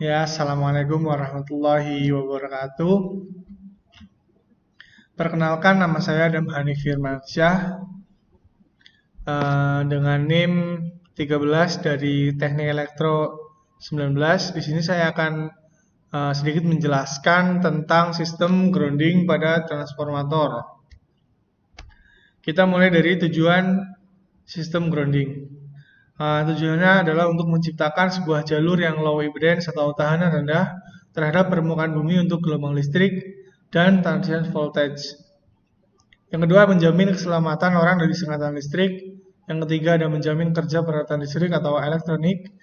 Ya, Assalamualaikum warahmatullahi wabarakatuh. Perkenalkan, nama saya Adam Hanif Firmansyah dengan NIM 13 dari Teknik Elektro 19. Di sini saya akan sedikit menjelaskan tentang sistem grounding pada transformator. Kita mulai dari tujuan sistem grounding. Tujuannya adalah untuk menciptakan sebuah jalur yang low impedance atau tahanan rendah terhadap permukaan bumi untuk gelombang listrik dan transient voltage. Yang kedua, menjamin keselamatan orang dari sengatan listrik. Yang ketiga, ada menjamin kerja peralatan listrik atau elektronik.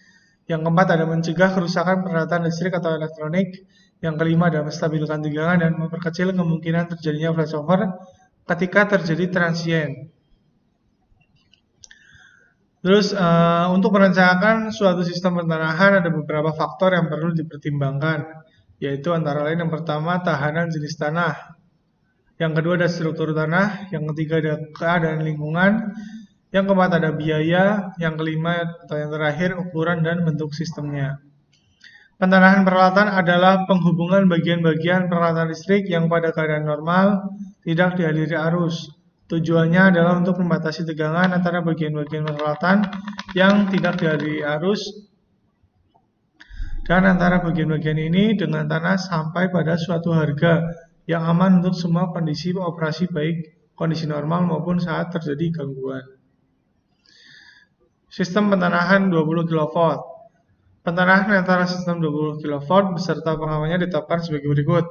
Yang keempat, ada mencegah kerusakan peralatan listrik atau elektronik. Yang kelima, ada menstabilkan tegangan dan memperkecil kemungkinan terjadinya flashover ketika terjadi transient. Terus untuk merencanakan suatu sistem pertanahan ada beberapa faktor yang perlu dipertimbangkan, yaitu antara lain yang pertama tahanan jenis tanah, yang kedua ada struktur tanah, yang ketiga ada keadaan lingkungan, yang keempat ada biaya, yang kelima atau yang terakhir ukuran dan bentuk sistemnya. Pentanahan peralatan adalah penghubungan bagian-bagian peralatan listrik yang pada keadaan normal tidak dialiri arus. Tujuannya adalah untuk membatasi tegangan antara bagian-bagian peralatan yang tidak dialiri arus dan antara bagian-bagian ini dengan tanah sampai pada suatu harga yang aman untuk semua kondisi operasi baik kondisi normal maupun saat terjadi gangguan. Sistem pentanahan 20 kV. Pentanahan antara sistem 20 kV beserta pengamannya ditetapkan sebagai berikut.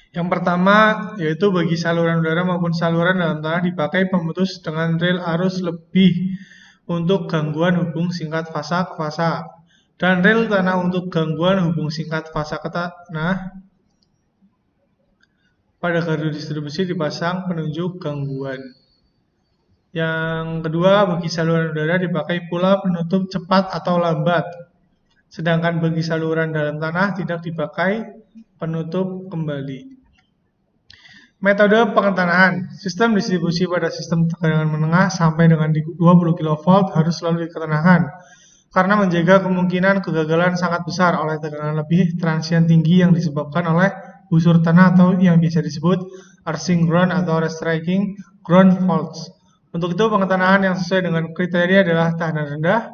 Yang pertama yaitu bagi saluran udara maupun saluran dalam tanah dipakai pemutus dengan rel arus lebih untuk gangguan hubung singkat fasa ke fasa dan rel tanah untuk gangguan hubung singkat fasa ke tanah. Pada gardu distribusi dipasang penunjuk gangguan. Yang kedua, bagi saluran udara dipakai pula penutup cepat atau lambat. Sedangkan bagi saluran dalam tanah tidak dipakai penutup kembali. Metode pengetahanan. Sistem distribusi pada sistem tegangan menengah sampai dengan 20 kV harus selalu diketenangkan karena menjaga kemungkinan kegagalan sangat besar oleh tegangan lebih transient tinggi yang disebabkan oleh busur tanah atau yang biasa disebut arcing ground atau restriking ground faults. Untuk itu pengetahanan yang sesuai dengan kriteria adalah tahanan rendah,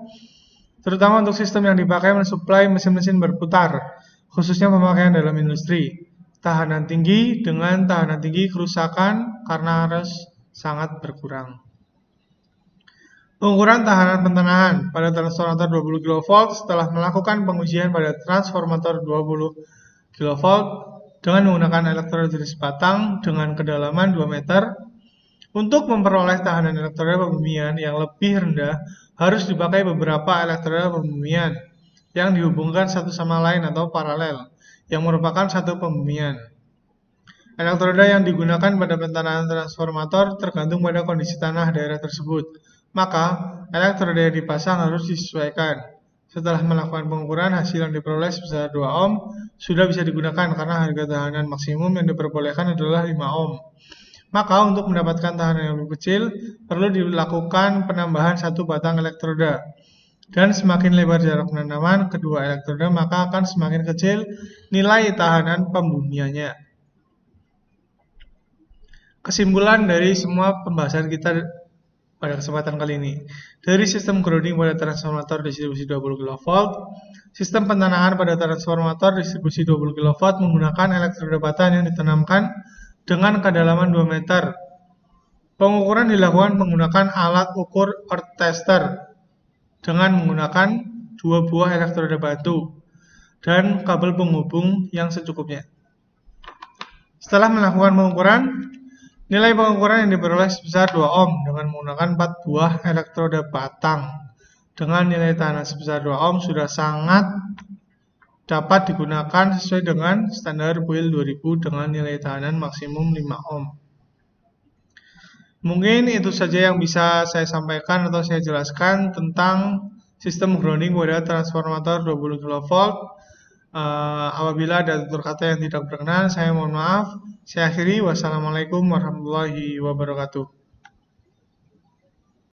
terutama untuk sistem yang dipakai mensuplai mesin-mesin berputar, khususnya pemakaian dalam industri. Tahanan tinggi dengan tahanan tinggi kerusakan karena arus sangat berkurang. Pengukuran tahanan pentanahan pada transformator 20 kV setelah melakukan pengujian pada transformator 20 kV dengan menggunakan elektroda jenis batang dengan kedalaman 2 meter. Untuk memperoleh tahanan elektroda pembumian yang lebih rendah harus dipakai beberapa elektroda pembumian yang dihubungkan satu sama lain atau paralel, yang merupakan satu pembumian. Elektroda yang digunakan pada pentanahan transformator tergantung pada kondisi tanah daerah tersebut. Maka, elektroda yang dipasang harus disesuaikan. Setelah melakukan pengukuran, hasil yang diperoleh sebesar 2 ohm sudah bisa digunakan karena harga tahanan maksimum yang diperbolehkan adalah 5 ohm. Maka untuk mendapatkan tahanan yang lebih kecil, perlu dilakukan penambahan satu batang elektroda. Dan semakin lebar jarak penanaman kedua elektroda, maka akan semakin kecil nilai tahanan pembumiannya. Kesimpulan dari semua pembahasan kita pada kesempatan kali ini. Dari sistem grounding pada transformator distribusi 20 kV, sistem pentanahan pada transformator distribusi 20 kV menggunakan elektroda batang yang ditanamkan dengan kedalaman 2 meter. Pengukuran dilakukan menggunakan alat ukur earth tester dengan menggunakan 2 buah elektroda batu dan kabel penghubung yang secukupnya. Setelah melakukan pengukuran, nilai pengukuran yang diperoleh sebesar 2 ohm dengan menggunakan 4 buah elektroda batang. Dengan nilai tahanan sebesar 2 ohm sudah sangat dapat digunakan sesuai dengan standar build 2000 dengan nilai tahanan maksimum 5 ohm. Mungkin itu saja yang bisa saya sampaikan atau saya jelaskan tentang sistem grounding pada transformator 20 kV. Apabila ada tutur kata yang tidak berkenan, saya mohon maaf. Saya akhiri. Wassalamualaikum warahmatullahi wabarakatuh.